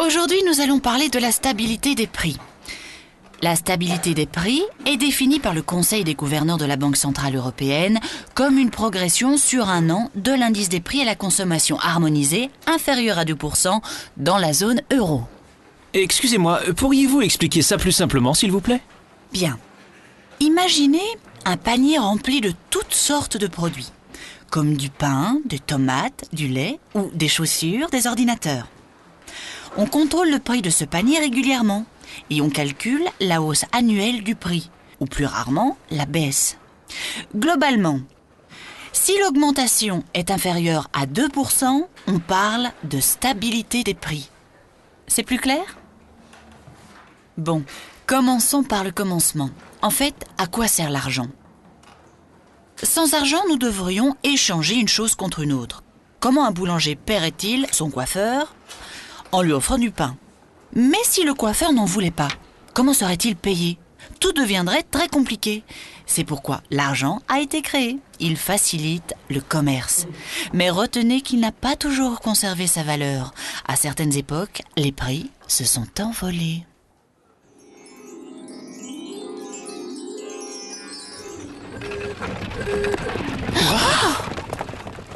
Aujourd'hui, nous allons parler de la stabilité des prix. La stabilité des prix est définie par le Conseil des gouverneurs de la Banque centrale européenne comme une progression sur un an de l'indice des prix à la consommation harmonisé inférieur à 2% dans la zone euro. Excusez-moi, pourriez-vous expliquer ça plus simplement, s'il vous plaît ? Bien. Imaginez un panier rempli de toutes sortes de produits, comme du pain, des tomates, du lait ou des chaussures, des ordinateurs. On contrôle le prix de ce panier régulièrement et on calcule la hausse annuelle du prix, ou plus rarement la baisse. Globalement, si l'augmentation est inférieure à 2%, on parle de stabilité des prix. C'est plus clair ? Bon, commençons par le commencement. En fait, à quoi sert l'argent ? Sans argent, nous devrions échanger une chose contre une autre. Comment un boulanger paierait-il son coiffeur ? En lui offrant du pain. Mais si le coiffeur n'en voulait pas, comment serait-il payé ? Tout deviendrait très compliqué. C'est pourquoi l'argent a été créé. Il facilite le commerce. Mais retenez qu'il n'a pas toujours conservé sa valeur. À certaines époques, les prix se sont envolés.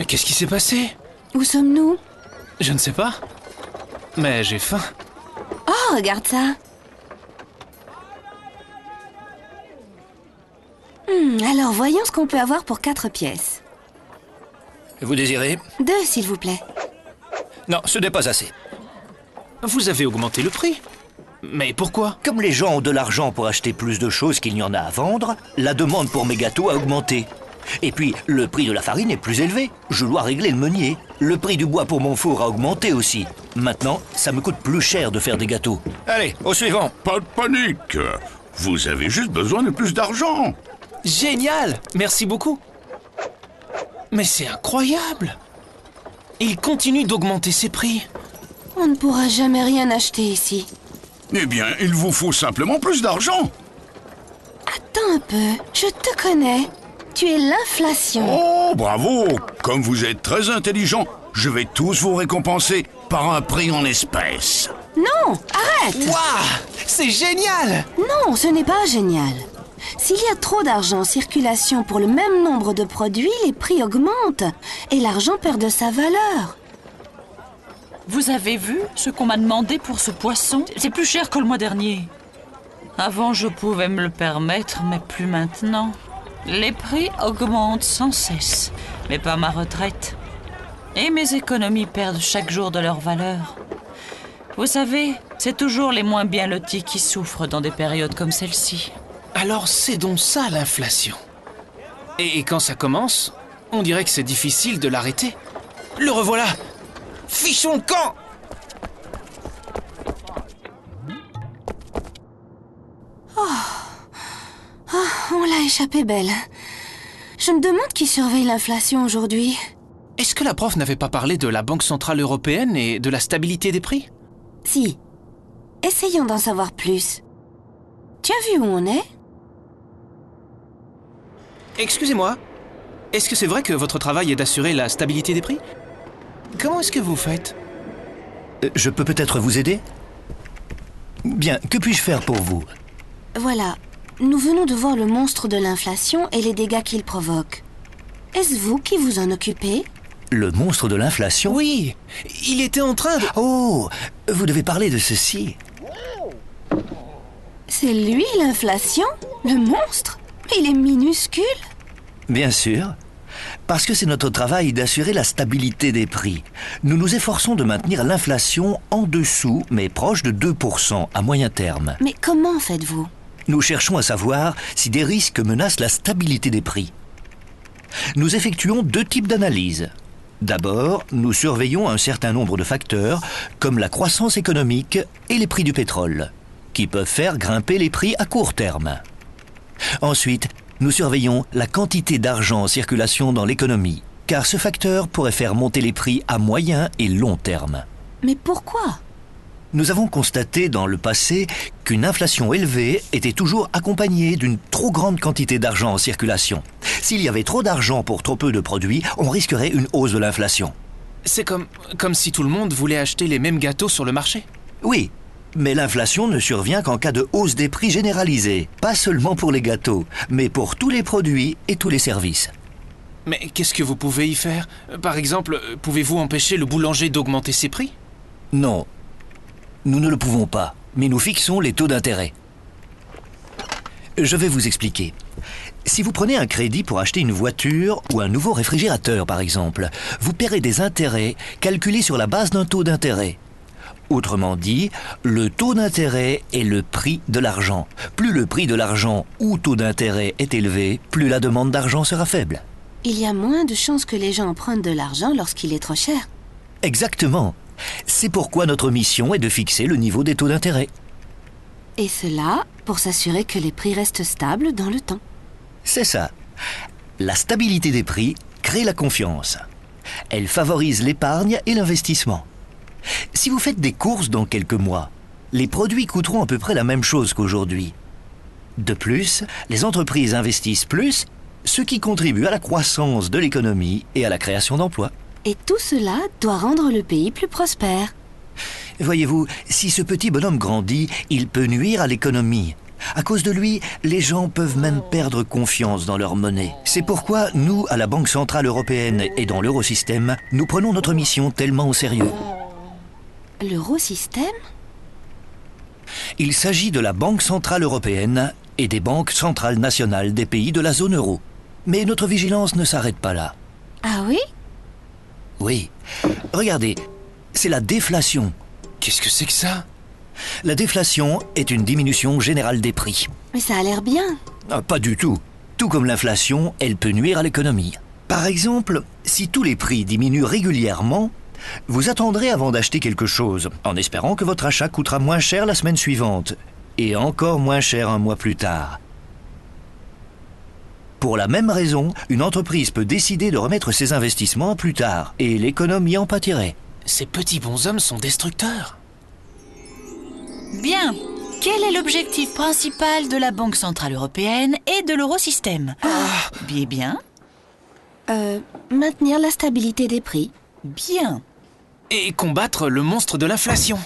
Mais qu'est-ce qui s'est passé ? Où sommes-nous ? Je ne sais pas. Mais j'ai faim. Oh, regarde ça. Alors, voyons ce qu'on peut avoir pour 4 pièces. Vous désirez ? 2, s'il vous plaît. Non, ce n'est pas assez. Vous avez augmenté le prix. Mais pourquoi ? Comme les gens ont de l'argent pour acheter plus de choses qu'il n'y en a à vendre, la demande pour mes gâteaux a augmenté. Et puis, le prix de la farine est plus élevé. Je dois régler le meunier. Le prix du bois pour mon four a augmenté aussi. Maintenant, ça me coûte plus cher de faire des gâteaux. Allez, au suivant. Pas de panique. Vous avez juste besoin de plus d'argent. Génial ! Merci beaucoup. Mais c'est incroyable ! Il continue d'augmenter ses prix. On ne pourra jamais rien acheter ici. Eh bien, il vous faut simplement plus d'argent. Attends un peu, je te connais. Tu es l'inflation. Oh, bravo! Comme vous êtes très intelligent, je vais tous vous récompenser par un prix en espèces. Non, arrête! Waouh ! C'est génial ! Non, ce n'est pas génial. S'il y a trop d'argent en circulation pour le même nombre de produits, les prix augmentent et l'argent perd de sa valeur. Vous avez vu ce qu'on m'a demandé pour ce poisson ? C'est plus cher que le mois dernier. Avant, je pouvais me le permettre, mais plus maintenant. Les prix augmentent sans cesse, mais pas ma retraite. Et mes économies perdent chaque jour de leur valeur. Vous savez, c'est toujours les moins bien lotis qui souffrent dans des périodes comme celle-ci. Alors c'est donc ça l'inflation. Et quand ça commence, on dirait que c'est difficile de l'arrêter. Le revoilà ! Fichons le camp ! On l'a échappé belle. Je me demande qui surveille l'inflation aujourd'hui. Est-ce que la prof n'avait pas parlé de la Banque centrale européenne et de la stabilité des prix ? Si. Essayons d'en savoir plus. Tu as vu où on est ? Excusez-moi, est-ce que c'est vrai que votre travail est d'assurer la stabilité des prix ? Comment est-ce que vous faites ? Je peux peut-être vous aider ? Bien, que puis-je faire pour vous ? Voilà. Nous venons de voir le monstre de l'inflation et les dégâts qu'il provoque. Est-ce vous qui vous en occupez ? Le monstre de l'inflation ? Oui, il était en train de... Oh, vous devez parler de ceci. C'est lui l'inflation ? Le monstre ? Il est minuscule ? Bien sûr. Parce que c'est notre travail d'assurer la stabilité des prix. Nous nous efforçons de maintenir l'inflation en dessous, mais proche de 2% à moyen terme. Mais comment faites-vous ? Nous cherchons à savoir si des risques menacent la stabilité des prix. Nous effectuons 2 types d'analyses. D'abord, nous surveillons un certain nombre de facteurs, comme la croissance économique et les prix du pétrole, qui peuvent faire grimper les prix à court terme. Ensuite, nous surveillons la quantité d'argent en circulation dans l'économie, car ce facteur pourrait faire monter les prix à moyen et long terme. Mais pourquoi ? Nous avons constaté dans le passé qu'une inflation élevée était toujours accompagnée d'une trop grande quantité d'argent en circulation. S'il y avait trop d'argent pour trop peu de produits, on risquerait une hausse de l'inflation. C'est comme si tout le monde voulait acheter les mêmes gâteaux sur le marché. Oui, mais l'inflation ne survient qu'en cas de hausse des prix généralisée, pas seulement pour les gâteaux, mais pour tous les produits et tous les services. Mais qu'est-ce que vous pouvez y faire? Par exemple, pouvez-vous empêcher le boulanger d'augmenter ses prix? Non, nous ne le pouvons pas, mais nous fixons les taux d'intérêt. Je vais vous expliquer. Si vous prenez un crédit pour acheter une voiture ou un nouveau réfrigérateur, par exemple, vous paierez des intérêts calculés sur la base d'un taux d'intérêt. Autrement dit, le taux d'intérêt est le prix de l'argent. Plus le prix de l'argent ou taux d'intérêt est élevé, plus la demande d'argent sera faible. Il y a moins de chances que les gens empruntent de l'argent lorsqu'il est trop cher. Exactement. C'est pourquoi notre mission est de fixer le niveau des taux d'intérêt. Et cela pour s'assurer que les prix restent stables dans le temps. C'est ça. La stabilité des prix crée la confiance. Elle favorise l'épargne et l'investissement. Si vous faites des courses dans quelques mois, les produits coûteront à peu près la même chose qu'aujourd'hui. De plus, les entreprises investissent plus, ce qui contribue à la croissance de l'économie et à la création d'emplois. Et tout cela doit rendre le pays plus prospère. Voyez-vous, si ce petit bonhomme grandit, il peut nuire à l'économie. À cause de lui, les gens peuvent même perdre confiance dans leur monnaie. C'est pourquoi nous, à la Banque Centrale Européenne et dans l'Eurosystème, nous prenons notre mission tellement au sérieux. L'Eurosystème ? Il s'agit de la Banque Centrale Européenne et des banques centrales nationales des pays de la zone euro. Mais notre vigilance ne s'arrête pas là. Ah oui ? Oui. Regardez, c'est la déflation. Qu'est-ce que c'est que ça? La déflation est une diminution générale des prix. Mais ça a l'air bien. Ah, pas du tout. Tout comme l'inflation, elle peut nuire à l'économie. Par exemple, si tous les prix diminuent régulièrement, vous attendrez avant d'acheter quelque chose, en espérant que votre achat coûtera moins cher la semaine suivante, et encore moins cher un mois plus tard. Pour la même raison, une entreprise peut décider de remettre ses investissements à plus tard, et l'économie en pâtirait. Ces petits bonshommes sont destructeurs. Bien. Quel est l'objectif principal de la Banque Centrale Européenne et de l'Eurosystème? Bien. Maintenir la stabilité des prix. Bien. Et combattre le monstre de l'inflation.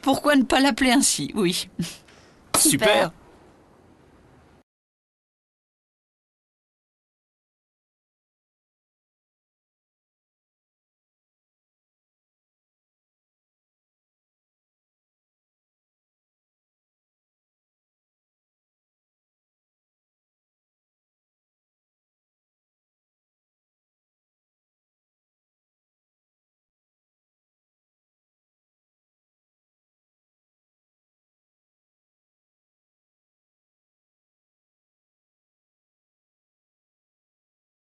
Pourquoi ne pas l'appeler ainsi? Oui. Super.